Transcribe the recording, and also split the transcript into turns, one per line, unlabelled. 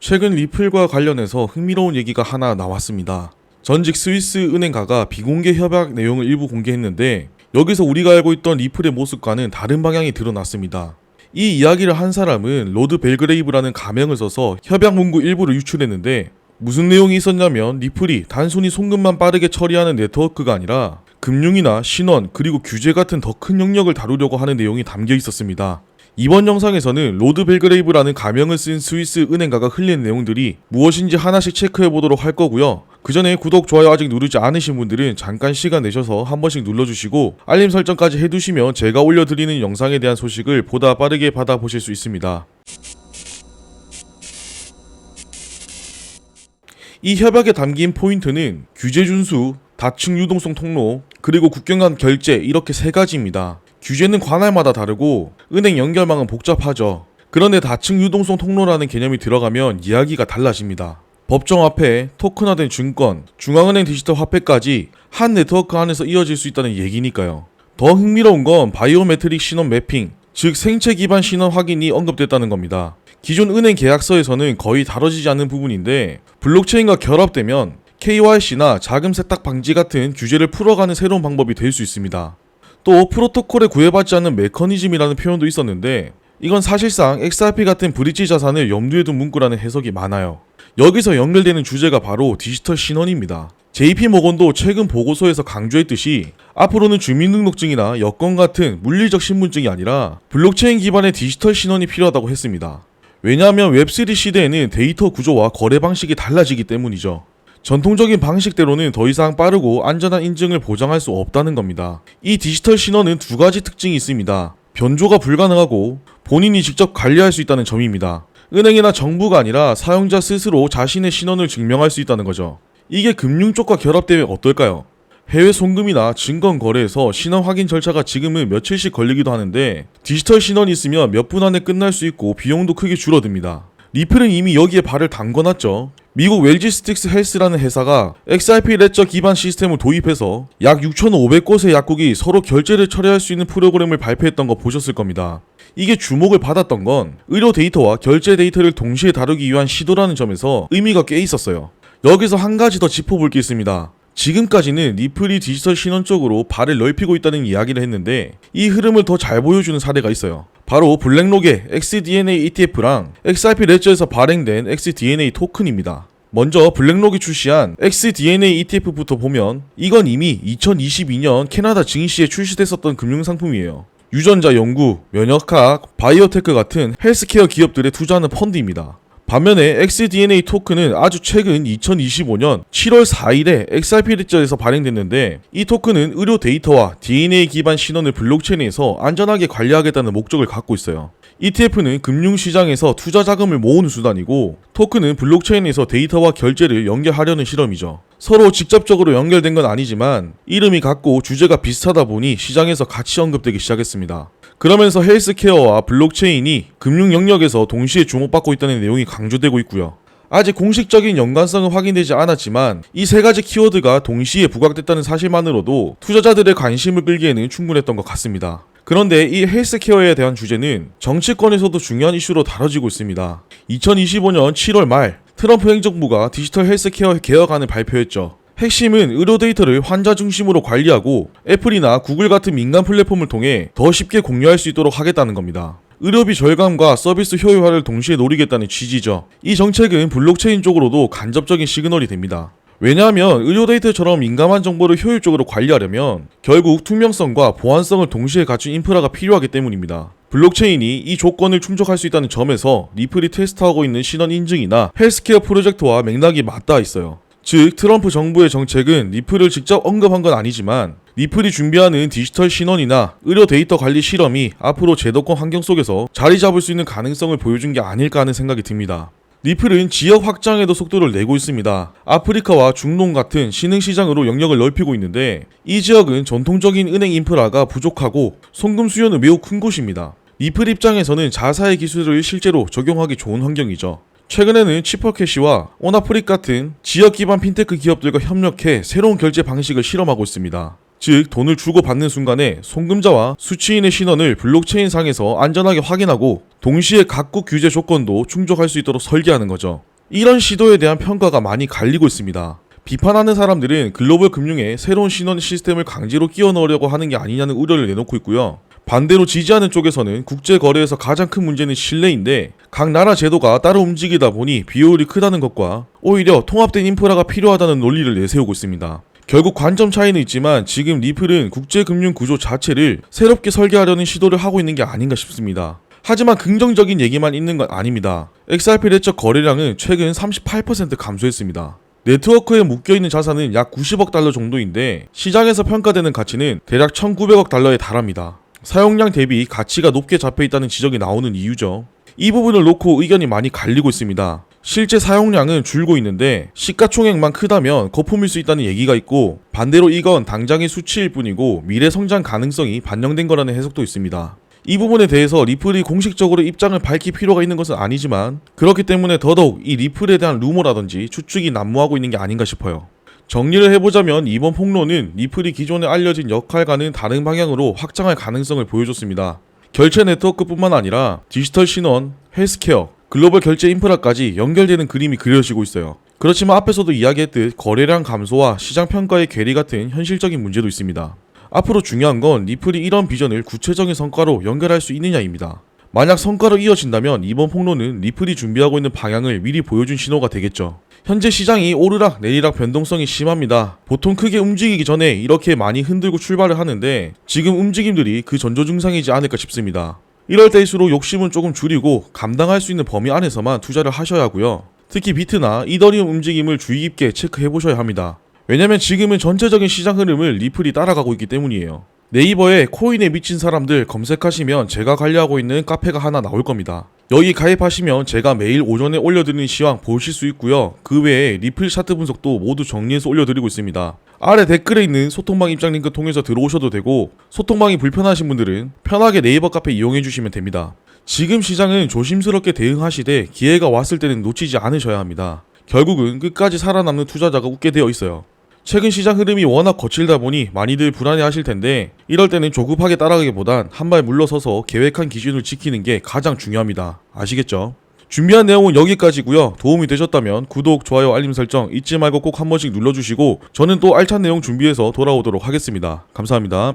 최근 리플과 관련해서 흥미로운 얘기가 하나 나왔습니다. 전직 스위스 은행가가 비공개 협약 내용을 일부 공개했는데 여기서 우리가 알고 있던 리플의 모습과는 다른 방향이 드러났습니다. 이 이야기를 한 사람은 로드 벨그레이브라는 가명을 써서 협약 문구 일부를 유출했는데 무슨 내용이 있었냐면 리플이 단순히 송금만 빠르게 처리하는 네트워크가 아니라 금융이나 신원 그리고 규제 같은 더 큰 영역을 다루려고 하는 내용이 담겨 있었습니다. 이번 영상에서는 로드 벨그레이브라는 가명을 쓴 스위스 은행가가 흘린 내용들이 무엇인지 하나씩 체크해보도록 할 거고요. 그 전에 구독, 좋아요 아직 누르지 않으신 분들은 잠깐 시간 내셔서 한 번씩 눌러주시고 알림 설정까지 해두시면 제가 올려드리는 영상에 대한 소식을 보다 빠르게 받아보실 수 있습니다. 이 협약에 담긴 포인트는 규제 준수, 다층 유동성 통로, 그리고 국경 간 결제 이렇게 세 가지입니다. 규제는 관할마다 다르고 은행 연결망은 복잡하죠. 그런데 다층 유동성 통로라는 개념이 들어가면 이야기가 달라집니다. 법정화폐, 토큰화된 증권, 중앙은행 디지털 화폐까지 한 네트워크 안에서 이어질 수 있다는 얘기니까요. 더 흥미로운 건 바이오메트릭 신원 매핑, 즉 생체 기반 신원 확인이 언급됐다는 겁니다. 기존 은행 계약서에서는 거의 다뤄지지 않는 부분인데 블록체인과 결합되면 KYC나 자금 세탁 방지 같은 규제를 풀어가는 새로운 방법이 될 수 있습니다. 또 프로토콜에 구애받지 않는 메커니즘이라는 표현도 있었는데 이건 사실상 XRP 같은 브릿지 자산을 염두에 둔 문구라는 해석이 많아요. 여기서 연결되는 주제가 바로 디지털 신원입니다. JP모건도 최근 보고서에서 강조했듯이 앞으로는 주민등록증이나 여권 같은 물리적 신분증이 아니라 블록체인 기반의 디지털 신원이 필요하다고 했습니다. 왜냐하면 웹3 시대에는 데이터 구조와 거래 방식이 달라지기 때문이죠. 전통적인 방식대로는 더 이상 빠르고 안전한 인증을 보장할 수 없다는 겁니다. 이 디지털 신원은 두 가지 특징이 있습니다. 변조가 불가능하고 본인이 직접 관리할 수 있다는 점입니다. 은행이나 정부가 아니라 사용자 스스로 자신의 신원을 증명할 수 있다는 거죠. 이게 금융 쪽과 결합되면 어떨까요? 해외 송금이나 증권 거래에서 신원 확인 절차가 지금은 며칠씩 걸리기도 하는데 디지털 신원이 있으면 몇 분 안에 끝날 수 있고 비용도 크게 줄어듭니다. 리플은 이미 여기에 발을 담궈놨죠. 미국 웰지스틱스 헬스라는 회사가 XRP 레저 기반 시스템을 도입해서 약 6,500곳의 약국이 서로 결제를 처리할 수 있는 프로그램을 발표했던 거 보셨을 겁니다. 이게 주목을 받았던 건 의료 데이터와 결제 데이터를 동시에 다루기 위한 시도라는 점에서 의미가 꽤 있었어요. 여기서 한 가지 더 짚어볼 게 있습니다. 지금까지는 리플이 디지털 신원 쪽으로 발을 넓히고 있다는 이야기를 했는데 이 흐름을 더 잘 보여주는 사례가 있어요. 바로 블랙록의 XDNA ETF랑 XRP 레저에서 발행된 XDNA 토큰입니다. 먼저 블랙록이 출시한 XDNA ETF부터 보면 이건 이미 2022년 캐나다 증시에 출시됐었던 금융상품이에요. 유전자 연구, 면역학, 바이오테크 같은 헬스케어 기업들에 투자하는 펀드입니다. 반면에 XDNA 토큰은 아주 최근 2025년 7월 4일에 XRP 레저에서 발행됐는데 이 토큰은 의료 데이터와 DNA 기반 신원을 블록체인에서 안전하게 관리하겠다는 목적을 갖고 있어요. ETF는 금융시장에서 투자 자금을 모으는 수단이고 토큰은 블록체인에서 데이터와 결제를 연결하려는 실험이죠. 서로 직접적으로 연결된 건 아니지만 이름이 같고 주제가 비슷하다 보니 시장에서 같이 언급되기 시작했습니다. 그러면서 헬스케어와 블록체인이 금융 영역에서 동시에 주목받고 있다는 내용이 강조되고 있고요. 아직 공식적인 연관성은 확인되지 않았지만 이 세 가지 키워드가 동시에 부각됐다는 사실만으로도 투자자들의 관심을 끌기에는 충분했던 것 같습니다. 그런데 이 헬스케어에 대한 주제는 정치권에서도 중요한 이슈로 다뤄지고 있습니다. 2025년 7월 말 트럼프 행정부가 디지털 헬스케어 개혁안을 발표했죠. 핵심은 의료 데이터를 환자 중심으로 관리하고 애플이나 구글 같은 민간 플랫폼을 통해 더 쉽게 공유할 수 있도록 하겠다는 겁니다. 의료비 절감과 서비스 효율화를 동시에 노리겠다는 취지죠. 이 정책은 블록체인 쪽으로도 간접적인 시그널이 됩니다. 왜냐하면 의료 데이터처럼 민감한 정보를 효율적으로 관리하려면 결국 투명성과 보안성을 동시에 갖춘 인프라가 필요하기 때문입니다. 블록체인이 이 조건을 충족할 수 있다는 점에서 리플이 테스트하고 있는 신원 인증이나 헬스케어 프로젝트와 맥락이 맞닿아 있어요. 즉 트럼프 정부의 정책은 리플을 직접 언급한 건 아니지만 리플이 준비하는 디지털 신원이나 의료 데이터 관리 실험이 앞으로 제도권 환경 속에서 자리 잡을 수 있는 가능성을 보여준 게 아닐까 하는 생각이 듭니다. 리플은 지역 확장에도 속도를 내고 있습니다. 아프리카와 중동 같은 신흥시장으로 영역을 넓히고 있는데 이 지역은 전통적인 은행 인프라가 부족하고 송금 수요는 매우 큰 곳입니다. 리플 입장에서는 자사의 기술을 실제로 적용하기 좋은 환경이죠. 최근에는 치퍼캐시와 오나프릭 같은 지역 기반 핀테크 기업들과 협력해 새로운 결제 방식을 실험하고 있습니다. 즉 돈을 주고 받는 순간에 송금자와 수취인의 신원을 블록체인상에서 안전하게 확인하고 동시에 각국 규제 조건도 충족할 수 있도록 설계하는 거죠. 이런 시도에 대한 평가가 많이 갈리고 있습니다. 비판하는 사람들은 글로벌 금융에 새로운 신원 시스템을 강제로 끼워 넣으려고 하는 게 아니냐는 우려를 내놓고 있고요. 반대로 지지하는 쪽에서는 국제거래에서 가장 큰 문제는 신뢰인데 각 나라 제도가 따로 움직이다 보니 비효율이 크다는 것과 오히려 통합된 인프라가 필요하다는 논리를 내세우고 있습니다. 결국 관점 차이는 있지만 지금 리플은 국제금융 구조 자체를 새롭게 설계하려는 시도를 하고 있는 게 아닌가 싶습니다. 하지만 긍정적인 얘기만 있는 건 아닙니다. XRP 내적 거래량은 최근 38% 감소했습니다. 네트워크에 묶여있는 자산은 약 90억 달러 정도인데 시장에서 평가되는 가치는 대략 1900억 달러에 달합니다. 사용량 대비 가치가 높게 잡혀있다는 지적이 나오는 이유죠. 이 부분을 놓고 의견이 많이 갈리고 있습니다. 실제 사용량은 줄고 있는데 시가총액만 크다면 거품일 수 있다는 얘기가 있고, 반대로 이건 당장의 수치일 뿐이고 미래 성장 가능성이 반영된 거라는 해석도 있습니다. 이 부분에 대해서 리플이 공식적으로 입장을 밝힐 필요가 있는 것은 아니지만 그렇기 때문에 더더욱 이 리플에 대한 루머라든지 추측이 난무하고 있는 게 아닌가 싶어요. 정리를 해보자면 이번 폭로는 리플이 기존에 알려진 역할과는 다른 방향으로 확장할 가능성을 보여줬습니다. 결제 네트워크뿐만 아니라 디지털 신원, 헬스케어, 글로벌 결제 인프라까지 연결되는 그림이 그려지고 있어요. 그렇지만 앞에서도 이야기했듯 거래량 감소와 시장 평가의 괴리 같은 현실적인 문제도 있습니다. 앞으로 중요한 건 리플이 이런 비전을 구체적인 성과로 연결할 수 있느냐입니다. 만약 성과로 이어진다면 이번 폭로는 리플이 준비하고 있는 방향을 미리 보여준 신호가 되겠죠. 현재 시장이 오르락 내리락 변동성이 심합니다. 보통 크게 움직이기 전에 이렇게 많이 흔들고 출발을 하는데 지금 움직임들이 그 전조 증상이지 않을까 싶습니다. 이럴 때일수록 욕심은 조금 줄이고 감당할 수 있는 범위 안에서만 투자를 하셔야 하고요. 특히 비트나 이더리움 움직임을 주의 깊게 체크해 보셔야 합니다. 왜냐면 지금은 전체적인 시장 흐름을 리플이 따라가고 있기 때문이에요. 네이버에 코인에 미친 사람들 검색하시면 제가 관리하고 있는 카페가 하나 나올 겁니다. 여기 가입하시면 제가 매일 오전에 올려드리는 시황 보실 수 있고요. 그 외에 리플 차트 분석도 모두 정리해서 올려드리고 있습니다. 아래 댓글에 있는 소통방 입장 링크 통해서 들어오셔도 되고, 소통방이 불편하신 분들은 편하게 네이버 카페 이용해 주시면 됩니다. 지금 시장은 조심스럽게 대응하시되 기회가 왔을 때는 놓치지 않으셔야 합니다. 결국은 끝까지 살아남는 투자자가 웃게 되어 있어요. 최근 시장 흐름이 워낙 거칠다 보니 많이들 불안해 하실 텐데 이럴 때는 조급하게 따라가기보단 한 발 물러서서 계획한 기준을 지키는 게 가장 중요합니다. 아시겠죠? 준비한 내용은 여기까지고요. 도움이 되셨다면 구독, 좋아요, 알림 설정 잊지 말고 꼭 한 번씩 눌러주시고 저는 또 알찬 내용 준비해서 돌아오도록 하겠습니다. 감사합니다.